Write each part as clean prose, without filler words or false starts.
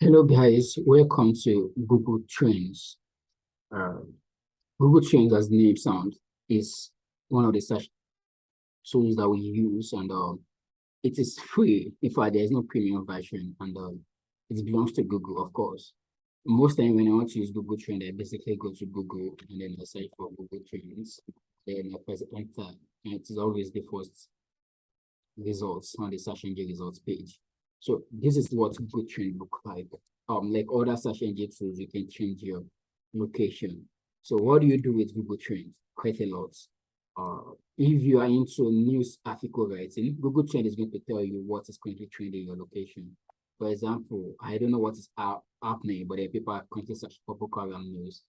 Hello guys, welcome to Google Trends. Uh, Google Trends, as the name sounds, is one of the search tools that we use, and it is free. In fact, there is no premium version, and it belongs to Google, of course. Most time when I want to use Google Trend, I basically go to Google and then I search for Google Trends. Then I press enter, and it is always the first results on the search engine results page. So this is what Google Trend look like other search engine tools, you can change your location. So what do you do with Google Trends? Quite a lot. If you are into news article writing, Google Trend is going to tell you what is currently trending in your location. For example, I don't know what is happening, but people are currently searching for Boko Haram news.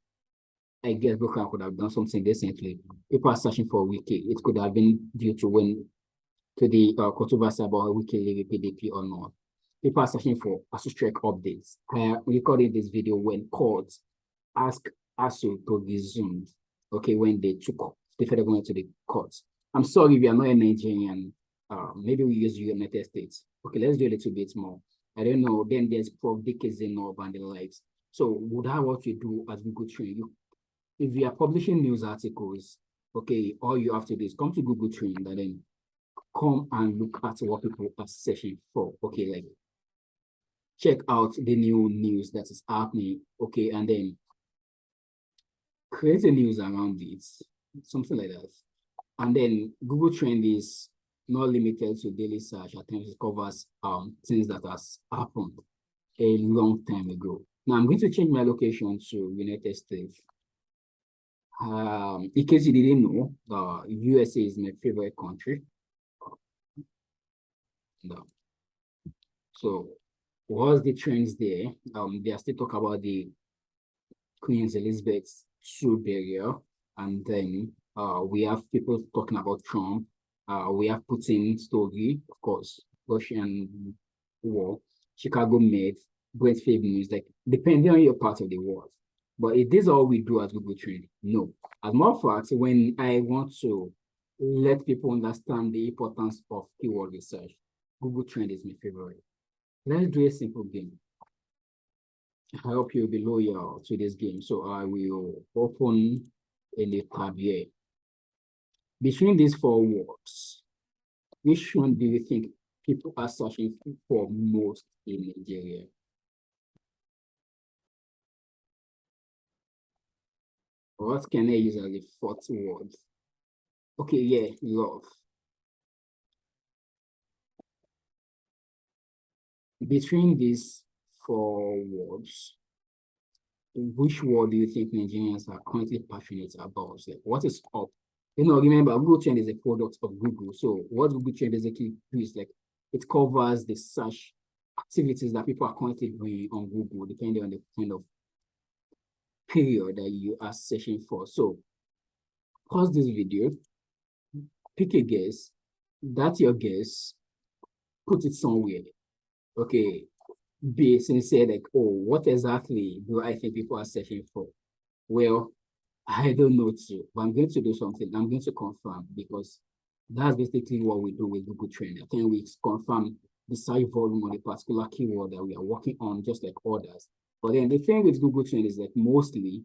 I guess Boko Haram could have done something recently. People are searching for Wiki. It could have been due to the controversy about WikiLeaks PDP or not. People are searching for ASUSTREC updates. I recorded this video when courts asked ASU to resume, okay, when they took the federal government to the courts. I'm sorry if you are not a Nigerian, maybe we use United States. Okay, let's do a little bit more. I don't know, then there's Prof. Dickinson and the likes. So would that what you do as Google Trend? If you are publishing news articles, okay, all you have to do is come to Google Trend and then come and look at what people are searching for. Okay, like check out the new news that is happening. Okay, and then create a news around it, something like that. And then Google Trend is not limited to daily search. At times it covers things that has happened a long time ago. Now I'm going to change my location to United States. In case you didn't know, USA is my favorite country. No. So what's the trends there? They are still talking about the Queen Elizabeth II burial, and then we have people talking about Trump. We have Putin story, of course, Russian war, Chicago Med, great fake news, like depending on your part of the world. But it is all we do at Google Trend. No. As a matter of fact, when I want to let people understand the importance of keyword research, Google Trend is my favorite. Let's do a simple game. I hope you'll be loyal to this game. So I will open a new tab here. Between these four words, which one do you think people are searching for most in Nigeria? What can I use as the fourth word? Okay, yeah, love. Between these four words, which word do you think Nigerians are currently passionate about? Like, what is up? Remember, Google Trend is a product of Google. So what Google Trend basically do is like, it covers the search activities that people are currently doing on Google, depending on the kind of period that you are searching for. So pause this video, pick a guess, that's your guess, put it somewhere. Okay, be sincere, like, oh, what exactly do I think people are searching for? Well, I don't know too, but I'm going to do something. I'm going to confirm because that's basically what we do with Google Trend. I think we confirm the search volume on a particular keyword that we are working on, just like others. But then the thing with Google Trend is that mostly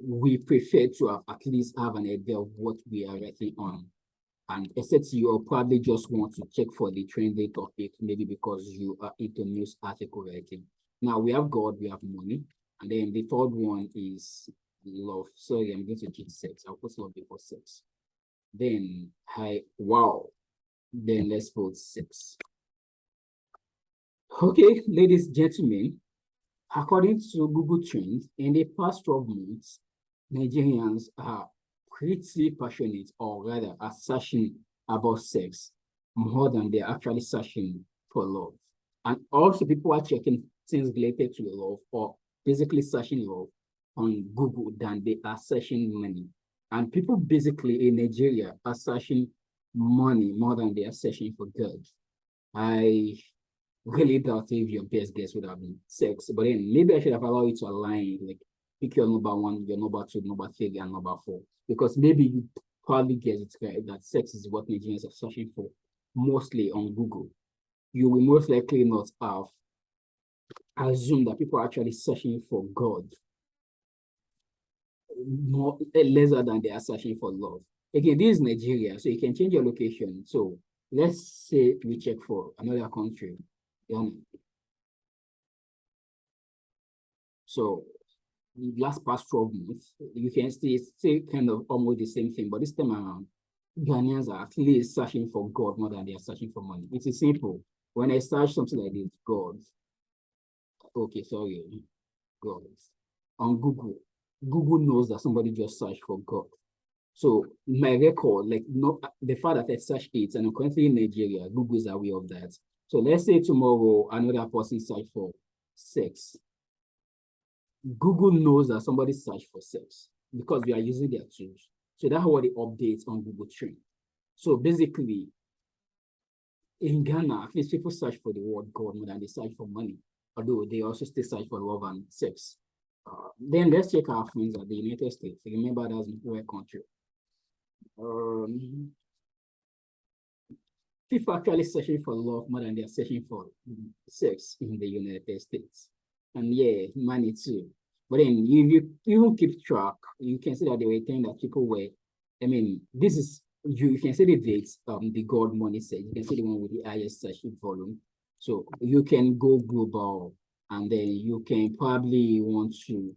we prefer to at least have an idea of what we are writing on. And except you probably just want to check for the trending topic, maybe because you are into news article writing. Now we have God, we have money. And then the third one is love. Sorry, I'm going to cheat sex. I'll put love before sex. Then wow. Then let's put sex. Okay, ladies and gentlemen, according to Google Trends, in the past 12 months, Nigerians are pretty passionate, or rather are searching about sex more than they're actually searching for love. And also people are checking things related to love, or basically searching love on Google than they are searching money. And people basically in Nigeria are searching money more than they are searching for girls. I really doubt if your best guess would have been sex, but then maybe I should have allowed you to align, like pick your number one, your number two, number three, and number four, because maybe you probably guess it right that sex is what Nigerians are searching for mostly on Google. You will most likely not have assume that people are actually searching for God more lesser than they are searching for love. Again, this is Nigeria, so you can change your location. So let's say we check for another country. So last past 12 months, you can still kind of almost the same thing, but this time around, Ghanaians are at least searching for God more than they are searching for money. It is simple. When I search something like this, God, okay, sorry, God, on Google, Google knows that somebody just searched for God. So my record, like no, the fact that I searched it, and I'm currently in Nigeria, Google is aware of that. So let's say tomorrow another person search for sex. Google knows that somebody searched for sex because we are using their tools. So that's what they update on Google Trend. So basically, in Ghana, at least people search for the word God more than they search for money, although they also still search for love and sex. Then let's check our friends at the United States. Remember, that's a country. People actually searching for love more than they're searching for sex in the United States. And yeah, money too. But then you even keep track, you can see that they were saying that people were, I mean, this is, you can see the dates, the God money said, you can see the one with the highest search volume. So you can go global and then you can probably want to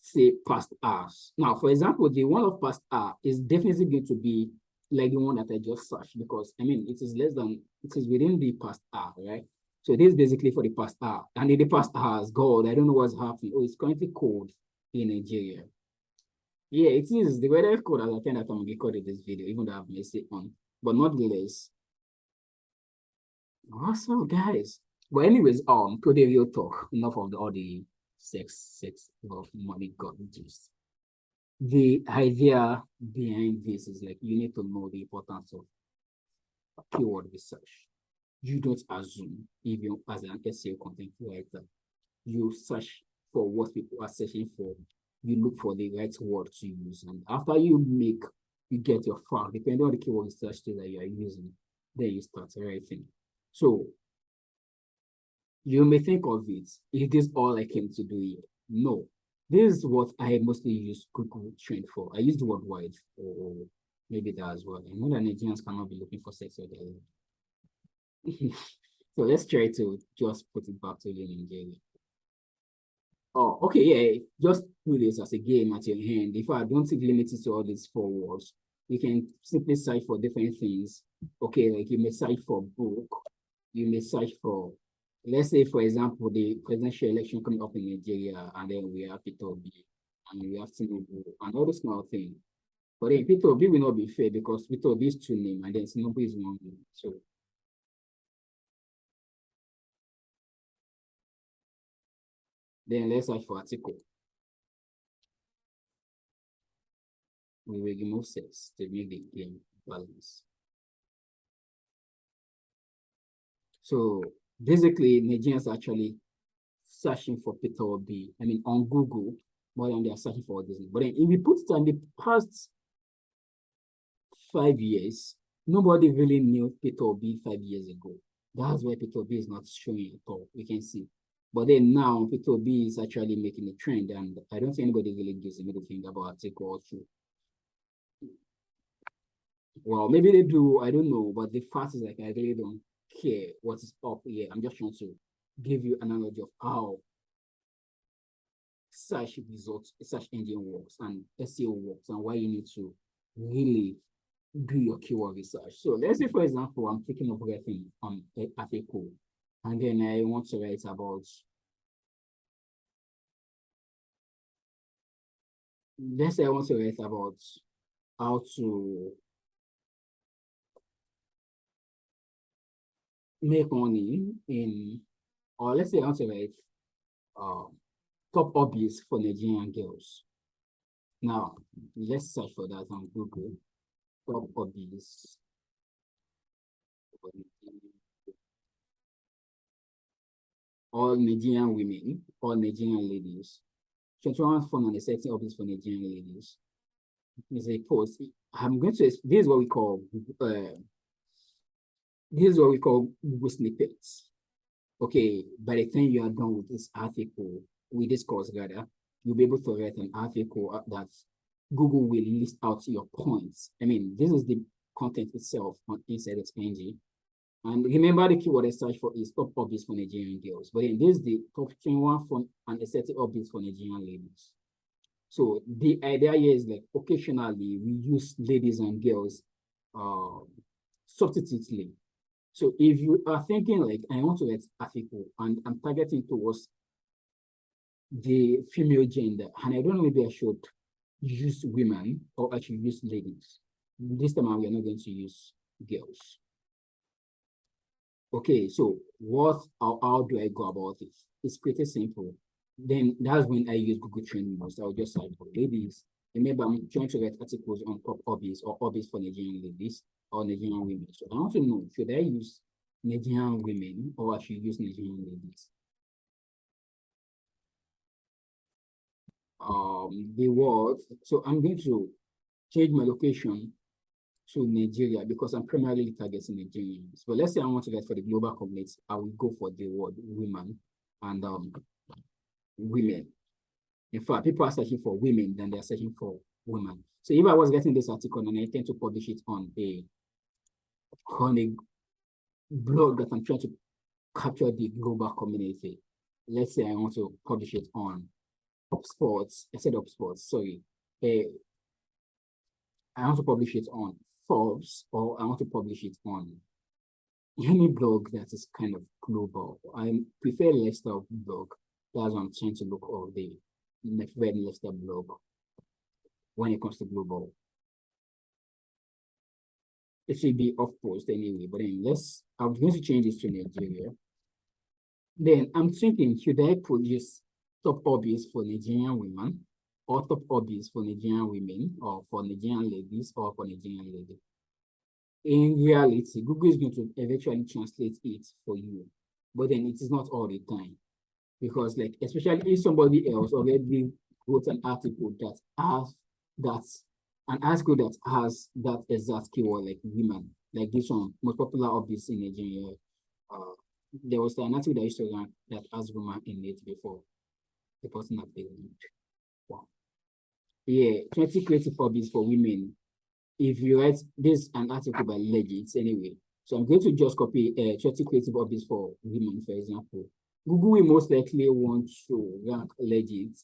say past hours. Now, for example, the one of past hour is definitely going to be like the one that I just searched because I mean it is less than it is within the past hour, right? So this is basically for the past hour. And in the past hours, God, I don't know what's happening. Oh, it's currently cold in Nigeria. Yeah, it is. The weather is cold as I think that I'm recording this video, even though I've missed it on. But nonetheless, awesome guys. But anyways, to the real talk, enough of all the sex, love, money, God, just the idea behind this is like you need to know the importance of keyword research. You don't assume, even as an SEO content writer, you search for what people are searching for. You look for the right word to use. And after you get your file, depending on the keyword research tool that you are using, then you start writing. So you may think of it, is this all I came to do here? No. This is what I mostly use Google Trend for. I use the word wide, or maybe that as well. I know that Nigerians cannot be looking for sex or so let's try to just put it back to you in Nigeria. Oh, okay, yeah. Just do this as a game at your hand. If I don't think limit it to all these four words, you can simply search for different things. Okay, like you may search for book, you may search for, let's say, for example, the presidential election coming up in Nigeria, and then we have Peter Obi, and we have Tinubu, and all those kind of things. But then Peter Obi will not be fair because Peter Obi is two names, and then Tinubu is one name. So then let's search for article. We will remove sex to make the game balance. So basically, Nigerians are actually searching for Peter Obi. I mean, on Google, more than they are searching for Disney. But then if you put it on the past 5 years, nobody really knew Peter Obi 5 years ago. That's why Peter Obi is not showing at all. We can see. But then now Peter Obi is actually making a trend, and I don't think anybody really gives a middle finger about article or two. Well, maybe they do, I don't know, but the fact is like I really don't care what is up here. I'm just trying to give you an analogy of how search results, search engine works and SEO works and why you need to really do your keyword research. So let's say, for example, I'm thinking of writing on an article, and then I want to write about, let's say I want to write about how to make money in, or let's say I want to write top hobbies for Nigerian girls. Now, let's search for that on Google. Top hobbies for all Nigerian women, all Nigerian ladies. 21 fun on the setting hobbies for Nigerian ladies. Is a post. I'm going to, this is what we call, Google snippets. okay, by the time you are done with this article, with this course rather, you'll be able to write an article that Google will list out your points. I mean, this is the content itself on inside its ng. And remember, the keyword I search for is top hobbies for Nigerian girls. But then this is the top 21 fun and aesthetic hobbies for Nigerian ladies. So the idea here is like occasionally we use ladies and girls substitutely. So if you are thinking like I want to write article and I'm targeting towards the female gender, and I don't know, maybe I should use women or I should use ladies. This time we are not going to use girls. Okay, so how do I go about it? It's pretty simple. Then that's when I use Google Trend most. I'll just search for ladies. Remember, I'm trying to write articles on top hobbies or hobbies for Nigerian ladies or Nigerian women. So I want to know, should I use Nigerian women or I should use Nigerian ladies? The word, so I'm going to change my location to Nigeria because I'm primarily targeting Nigerians. But let's say I want to get for the global community, I will go for the word women and women. In fact, people are searching for women than they're searching for women. So if I was getting this article and I tend to publish it on a blog that I'm trying to capture the global community, let's say I want to publish it on sports, instead of sports, sorry. I want to publish it on Forbes, or I want to publish it on any blog that is kind of global. I prefer Leicester blog. That's what I'm trying to look over the red Leicester blog when it comes to global. It should be off post anyway, but then I'm going to change this to Nigeria. Then I'm thinking, should I put just top hobbies for Nigerian women or top hobbies for Nigerian women or for Nigerian ladies or for Nigerian ladies? In reality, Google is going to eventually translate it for you, but then it is not all the time. Because like, especially if somebody else already wrote an article that has that exact keyword, like women, like this one, most popular hobbies in Nigeria. There was an article that used to run that has women in it before the person appeared. Wow. Yeah, 20 creative hobbies for women. If you write this an article by Legit anyway, so I'm going to just copy 20 creative hobbies for women, for example. Google will most likely want to rank Legit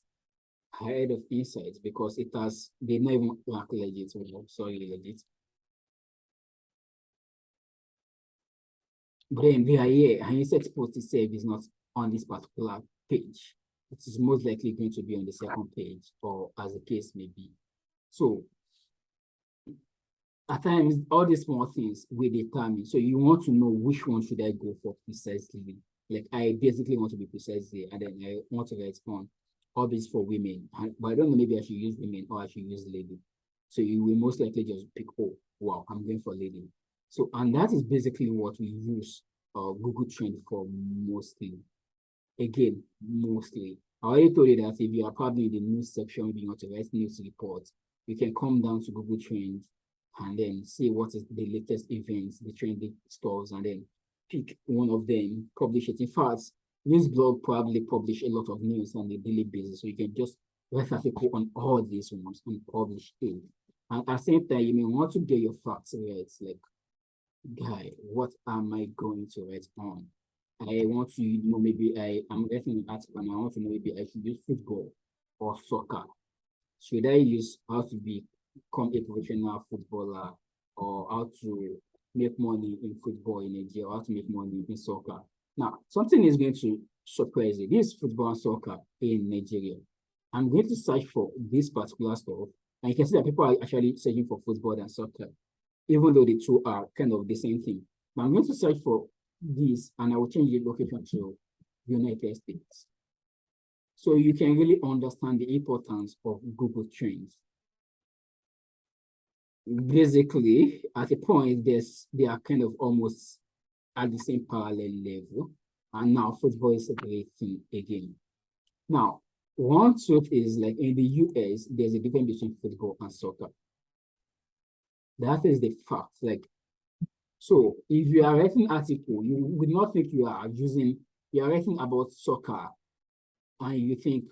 ahead of Insights because they not even rank Legit. Well, sorry, Legit. But then they are here, and Insights post itself is not on this particular page. It is most likely going to be on the second page, or as the case may be. So at times, all these small things will determine. So you want to know which one should I go for precisely. Like I basically want to be precise here, and then I want to write on hobbies for women. But I don't know, maybe I should use women or I should use lady. So you will most likely just pick, oh, wow, I'm going for lady. So, and that is basically what we use Google Trend for mostly. Again, mostly. I already told you that if you are probably in the news section, maybe you want to write news reports, you can come down to Google Trends and then see what is the latest events, the trending stores, and then pick one of them, publish it. In fact, this blog probably publish a lot of news on a daily basis, so you can just write article on all these ones and publish it. And at the same time, you may want to get your facts right. Like, guy, what am I going to write on? I want to know, maybe I'm writing an article and I want to know maybe I should use football or soccer. Should I use how to become a professional footballer or how to make money in football in Nigeria, or how to make money in soccer? Now, something is going to surprise you. This football and soccer in Nigeria. I'm going to search for this particular stuff, and you can see that people are actually searching for football and soccer, even though the two are kind of the same thing. But I'm going to search for this, and I will change the location to United States. So you can really understand the importance of Google Trends. Basically, at a point, they are kind of almost at the same parallel level. And now football is a great thing again. Now, one truth is, like in the US, there's a difference between football and soccer. That is the fact. Like, so if you are writing an article, you would not think you are using you are writing about soccer and you think,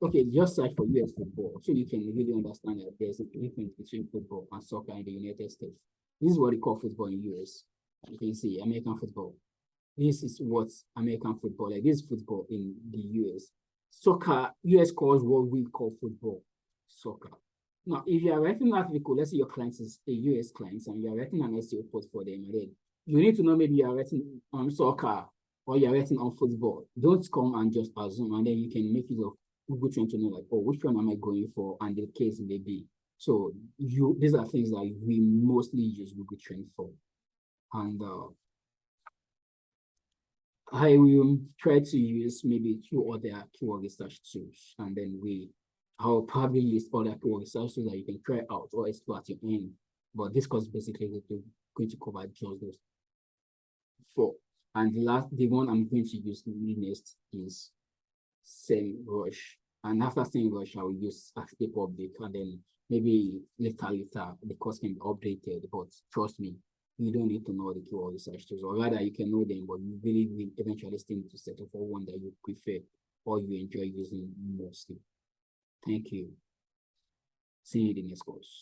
okay, just search for US football so you can really understand that there's a difference between football and soccer in the United States. This is what they call football in US. You can see American football. This is what American football, like this football in the US. Soccer, US calls what we call football soccer. Now, if you are writing an article, let's say your client is a US client and you are writing an SEO post for them, and then you need to know maybe you are writing on soccer or you are writing on football. Don't come and just assume, and then you can make use of Google Trend to know like, oh, which one am I going for, and the case may be. So these are things that we mostly use Google Trend for, and I will try to use maybe two other keyword research tools, and then I'll probably use other keyword research tools that you can try out or explore at your end. But this course basically going to cover just those four. And the one I'm going to use next is SEMrush. And after SEMrush, I will use Active Update, and then maybe later the course can be updated. But trust me, you don't need to know the keyword research tools, or rather you can know them, but you really will eventually still need to settle for one that you prefer or you enjoy using mostly. Thank you. See you in the next course.